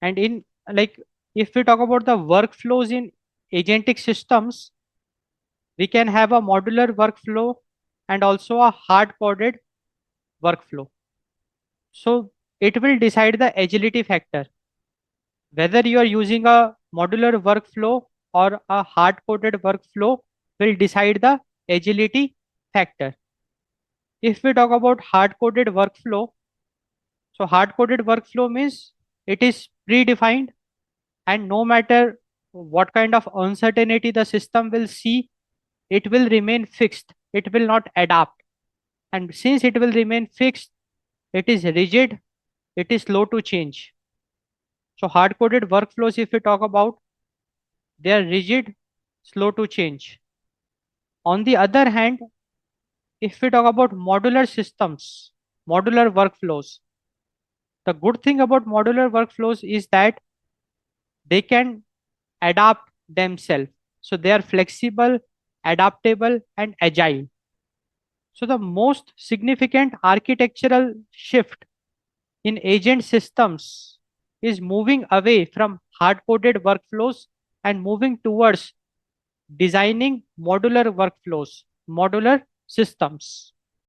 And in like if we talk about the workflows in agentic systems, we can have a modular workflow and also a hard coded workflow. So it will decide the agility factor. Whether you are using a modular workflow or a hard coded workflow will decide the agility factor. If we talk about hard coded workflow, so hard coded workflow means it is predefined, and no matter what kind of uncertainty the system will see, it will remain fixed. It will not adapt. And since it will remain fixed, it is rigid, it is slow to change. So hard coded workflows, if we talk about, they are rigid, slow to change. On the other hand, if we talk about modular systems, modular workflows, the good thing about modular workflows is that they can adapt themselves. So they are flexible, adaptable, and agile. So the most significant architectural shift in agent systems is moving away from hard-coded workflows and moving towards designing modular workflows, modular systems.